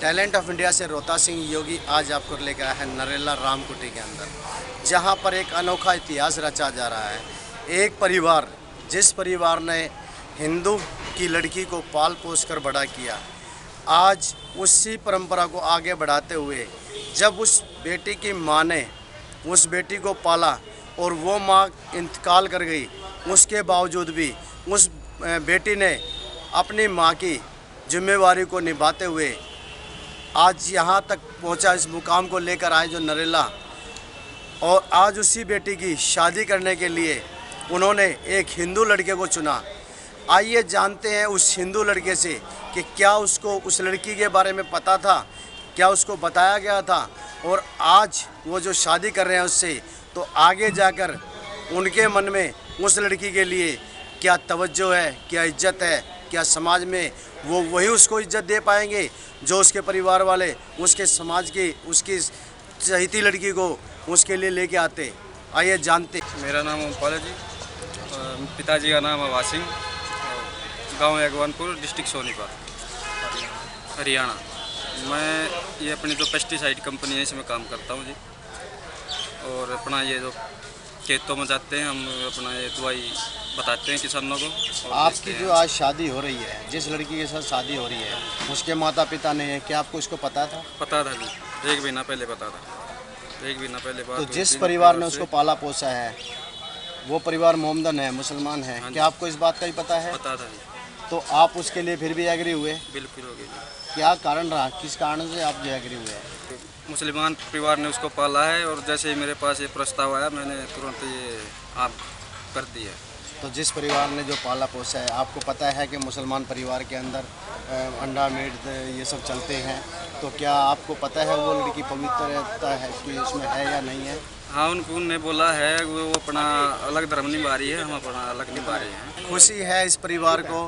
Talent of India से रोहता सिंह योगी आज आपको लेकर आया है नरेला रामकुटी के अंदर, जहां पर एक अनोखा इतिहास रचा जा रहा है। एक परिवार, जिस परिवार ने हिंदू की लड़की को पाल पोस कर बड़ा किया, आज उसी परंपरा को आगे बढ़ाते हुए जब उस बेटी की माँ ने उस बेटी को पाला और वो माँ इंतकाल कर गई, उसके बावजूद भी उस बेटी ने अपनी माँ की जिम्मेवारी को निभाते हुए आज यहाँ तक पहुँचा, इस मुकाम को लेकर आए जो नरेला। और आज उसी बेटी की शादी करने के लिए उन्होंने एक हिंदू लड़के को चुना। आइए जानते हैं उस हिंदू लड़के से कि क्या उसको उस लड़की के बारे में पता था, क्या उसको बताया गया था, और आज वो जो शादी कर रहे हैं उससे, तो आगे जाकर उनके मन में उस लड़की के लिए क्या तवज्जो है, क्या इज्जत है, क्या समाज में वो वही उसको इज्जत दे पाएंगे जो उसके परिवार वाले उसके समाज की, उसकी चहेती लड़की को उसके लिए लेके आते। आइए जानते। मेरा नाम ओमपाल है जी, पिताजी का नाम अवाज सिंह, गाँव अगवानपुर, डिस्ट्रिक्ट सोनीपत, हरियाणा। मैं ये अपनी जो पेस्टिसाइड कंपनी है इसमें काम करता हूँ जी। और अपना ये जो खेतों में जाते हैं हम, अपना ये दवाई बताते हैं किसानों को। आपकी जो आज शादी हो रही है, जिस लड़की के साथ शादी हो रही है, उसके माता पिता ने, क्या आपको इसको पता था? पता था जी, 1 महीना पहले पता था, 1 महीना पहले बात। तो जिस परिवार ने उसको पाला पोसा है वो परिवार मोमदन है, मुसलमान है, क्या आपको इस बात का ही पता है? पता था जी। तो आप उसके लिए फिर भी एग्री हुए? बिल्कुल हो गई जी। क्या कारण रहा, किस कारण से आप जो एग्री हुए? मुसलमान परिवार ने उसको पाला है और जैसे ही मेरे पास ये प्रस्ताव आया मैंने तुरंत ये आप कर दिया। तो जिस परिवार ने जो पाला पोसा है, आपको पता है कि मुसलमान परिवार के अंदर अंडा मीट ये सब चलते हैं, तो क्या आपको पता है वो लड़की पवित्रता है कि उसमें है या नहीं है? हाँ, उनने बोला है वो अपना अलग धर्म निभा रही है, हम अपना अलग निभा रहे हैं। खुशी है इस परिवार को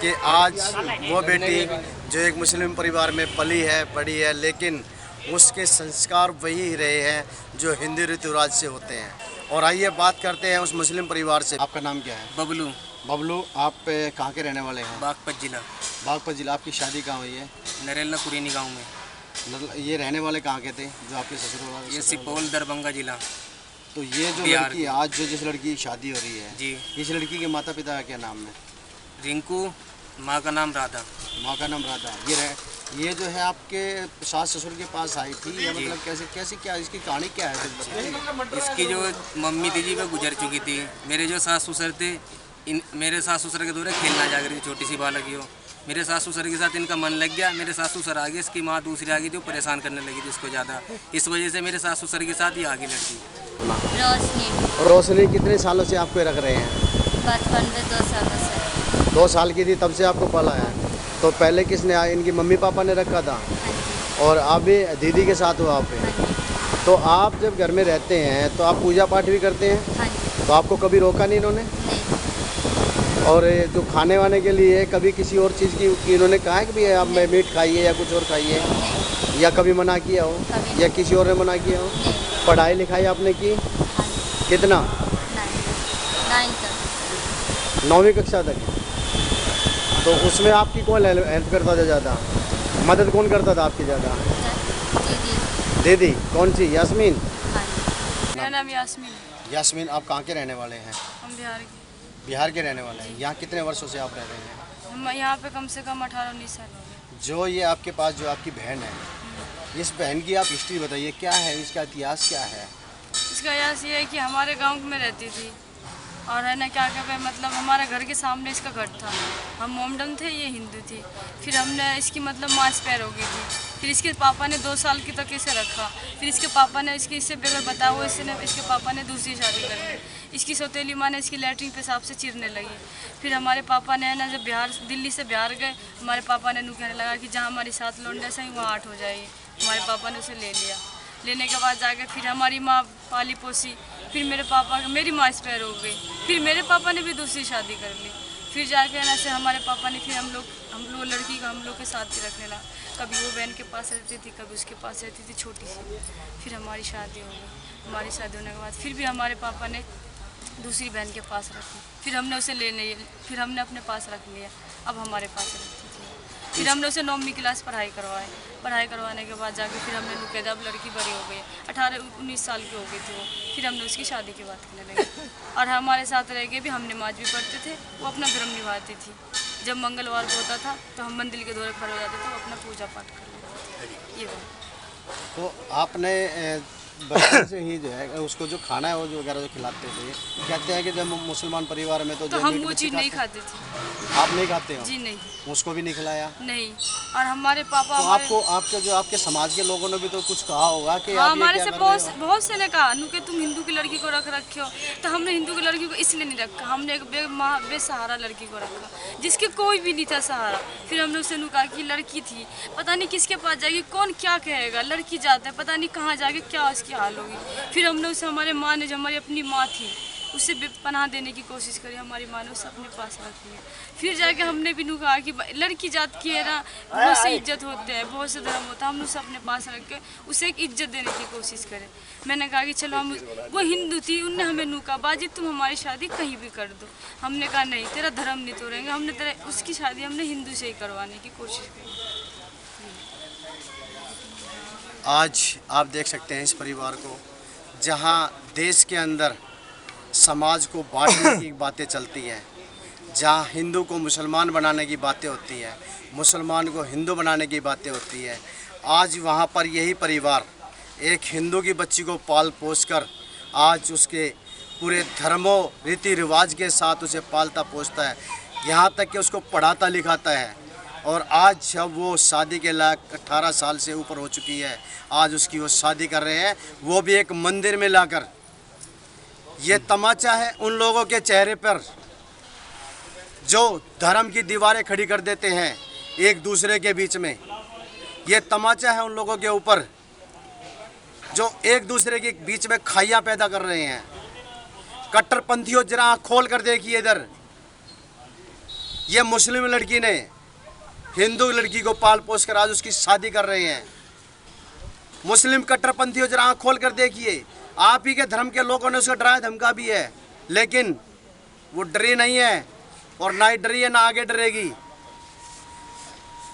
कि आज वो बेटी जो एक मुस्लिम परिवार में पली है, बड़ी है, लेकिन उसके संस्कार वही रहे हैं जो हिंदू रीति रिवाज से होते हैं। और आइए बात करते हैं उस मुस्लिम परिवार से। आपका नाम क्या है? बबलू। बबलू, आप कहाँ के रहने वाले हैं? बागपत जिला। बागपत जिला। आपकी शादी कहाँ हुई है? नरेला कुरेनी गांव में। ये रहने वाले कहाँ के थे जो आपके ससुर वाले? ये सुपौल दरभंगा जिला। तो ये जो लड़की आज जिस लड़की की शादी हो रही है जी, इस लड़की के माता पिता का क्या नाम है? रिंकू, माँ का नाम राधा। माँ का नाम राधा। ये जो है आपके सास ससुर के पास आई थी, या मतलब कैसे कैसे क्या इसकी कहानी क्या है? इसकी जो मम्मी थी जी वो गुजर चुकी थी। मेरे जो सास ससुर थे, मेरे सास ससुर के दौरे खेलना जा रही थी, छोटी सी बालक ही हो। मेरे सास ससुर के साथ इनका मन लग गया, मेरे सास ससुर आ गए, इसकी माँ दूसरी आ गई थी, वो परेशान करने लगी थी इसको ज़्यादा। इस वजह से मेरे सास ससुर के साथ ही आगे लड़की। रोशनी। रोशनी कितने सालों से आपको रख रहे हैं? बचपन में 2 सालों से। 2 साल की थी तब से आपको पाला है। तो पहले किसने, इनकी मम्मी पापा ने रखा था? और आप भी दीदी के साथ हो आप पे? तो आप जब घर में रहते हैं तो आप पूजा पाठ भी करते हैं? हाँ। तो आपको कभी रोका नहीं इन्होंने? नहीं। और जो खाने वाने के लिए कभी किसी और चीज़ की इन्होंने कहा है कि भाई आप मीट खाइए या कुछ और खाइए, या कभी मना किया हो? या किसी और ने मना किया हो? पढ़ाई लिखाई आपने की? कितना? 9वीं कक्षा तक। तो उसमें आपकी कौन हेल्प करता था ज़्यादा? मदद कौन करता था आपकी ज़्यादा? दीदी। दीदी कौन सी? यास्मीन। मेरा नाम यास्मीन। यास्मीन, आप कहाँ के रहने वाले हैं? हम बिहार के। बिहार के रहने वाले हैं। यहाँ कितने वर्षों से आप रह रहे हैं? हम यहाँ पे कम से कम 18-19 साल हो गए। जो ये आपके पास जो आपकी बहन है, इस बहन की आप हिस्ट्री बताइए, क्या है इसका इतिहास, क्या है? इसका इतिहास ये है कि हमारे गांव में रहती थी, और है ना क्या कहते हैं, मतलब हमारे घर के सामने इसका घर था। हम मोमडन थे, ये हिंदू थी। फिर हमने इसकी मतलब माँ एक्सपायर हो गई थी। फिर इसके पापा ने 2 साल की तक इसे रखा। फिर इसके पापा ने इससे बगैर बताया हुआ इसके पापा ने दूसरी शादी कर ली। इसकी सौतेली माँ ने इसकी लैट्रिन पेशाब से चिरने लगी। फिर हमारे पापा ने ना जब दिल्ली से बिहार गए, हमारे पापा ने कहने लगा कि जहाँ हमारी 7 लौंडे सही वहाँ 8 हो जाएगी। हमारे पापा ने उसे ले लिया। लेने के बाद जाके फिर हमारी माँ पाली पोसी। फिर मेरी माँ एक्सपायर हो गई। फिर मेरे पापा ने भी दूसरी शादी कर ली। फिर जाके ऐसे हमारे पापा ने फिर हम लोग लड़की को हम लोग के साथ ही रखने लगा। कभी वो बहन के पास रहती थी, कभी उसके पास रहती थी, छोटी सी। फिर हमारी शादी हो गई। हमारी शादी होने के बाद फिर भी हमारे पापा ने दूसरी बहन के पास रखी। फिर हमने उसे फिर हमने अपने पास रख लिया। अब हमारे पास रहती थी। फिर हमने उसे 9वीं क्लास पढ़ाई करवाने के बाद जाके फिर हमने कह दिया अब लड़की बड़ी हो गई, 18-19 साल की हो गई थी वो। फिर हमने उसकी शादी की बात करने लगे और हमारे साथ रह के भी हम नमाज भी पढ़ते थे, वो अपना धर्म निभाती थी। जब मंगलवार को होता था तो हम मंदिर के दौरे खड़े हो जाते थे, वो अपना पूजा पाठ कर लेते थे। ये बात। तो आपने बचपन से ही जो है उसको जो खाना है वो जो वगैरह जो खिलाते थे, कहते हैं कि जब मुसलमान परिवार में तो जो हम मीट वो मच्छी चीज़ नहीं खाते खाते थे। हैं। आप नहीं खाते हो? जी नहीं। उसको भी नहीं खिलाया? नहीं। और हमारे पापा तो आपको आपके जो आपके समाज के लोगों ने भी तो कुछ कहा होगा कि हाँ, आप ये हमारे क्या से कर रहे हो? बहुत से ने कहा नु कि तुम हिंदू की लड़की को रखे हो। तो हमने हिंदू की लड़की को इसलिए नहीं रखा, हमने एक बेसहारा लड़की को रखा जिसके कोई भी नहीं था सहारा। फिर हमने उससे कहा कि लड़की थी, पता नहीं किसके पास जाएगी, कौन क्या कहेगा, लड़की जाता है पता नहीं कहाँ जाके क्या उसकी हाल होगी। फिर हमने उसे हमारे माँ ने, जो हमारी अपनी माँ थी, उसे पनाह देने की कोशिश करी। हमारी माँ ने उसे अपने पास रख लिया। फिर जाके हमने भी कहा कि लड़की जात की है ना, बहुत से इज्जत होते हैं, बहुत से धर्म होता है, हमने उसे अपने पास रख के उसे एक इज्जत देने की कोशिश करें। मैंने कहा कि चलो हम, वो हिंदू थी, उनने हमें कहा बाजी तुम हमारी शादी कहीं भी कर दो। हमने कहा नहीं, तेरा धर्म नहीं तोड़ेंगे, हमने तेरा उसकी शादी हमने हिंदू से ही करवाने की कोशिश करी। आज आप देख सकते हैं इस परिवार को, जहां देश के अंदर समाज को बांटने की बातें चलती हैं, जहां हिंदू को मुसलमान बनाने की बातें होती हैं, मुसलमान को हिंदू बनाने की बातें होती हैं। आज वहां पर यही परिवार एक हिंदू की बच्ची को पाल पोस कर आज उसके पूरे धर्मों रीति रिवाज के साथ उसे पालता पोसता है, यहाँ तक कि उसको पढ़ाता लिखाता है। और आज जब वो शादी के लायक 18 साल से ऊपर हो चुकी है, आज उसकी वो शादी कर रहे हैं, वो भी एक मंदिर में लाकर। ये तमाचा है उन लोगों के चेहरे पर जो धर्म की दीवारें खड़ी कर देते हैं एक दूसरे के बीच में। ये तमाचा है उन लोगों के ऊपर जो एक दूसरे के बीच में खाइयाँ पैदा कर रहे हैं। कट्टरपंथियों, जरा आँख खोल कर देखिए इधर, ये मुस्लिम लड़की ने हिंदू लड़की को पाल पोस कर आज उसकी शादी कर रहे हैं। मुस्लिम कट्टरपंथियों, जरा आँख खोल कर देखिए, आप ही के धर्म के लोगों ने उसको डराया धमका भी है, लेकिन वो डरी नहीं है और ना ही डरी है ना आगे डरेगी।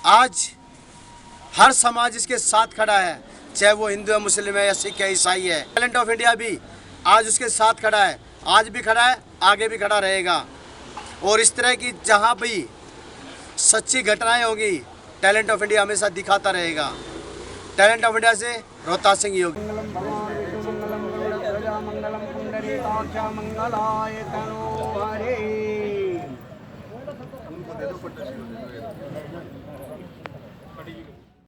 आज हर समाज इसके साथ खड़ा है, चाहे वो हिंदू है, मुस्लिम है या सिख है, ईसाई है। टैलेंट ऑफ इंडिया भी आज उसके साथ खड़ा है, आज भी खड़ा है, आगे भी खड़ा रहेगा। और इस तरह की जहाँ भी सच्ची घटनाएं होगी, टैलेंट ऑफ इंडिया हमेशा दिखाता रहेगा। टैलेंट ऑफ इंडिया से रोहतास सिंह योगी। मंगलम पुंडरीकाक्ष मंगलाय तनोहरे।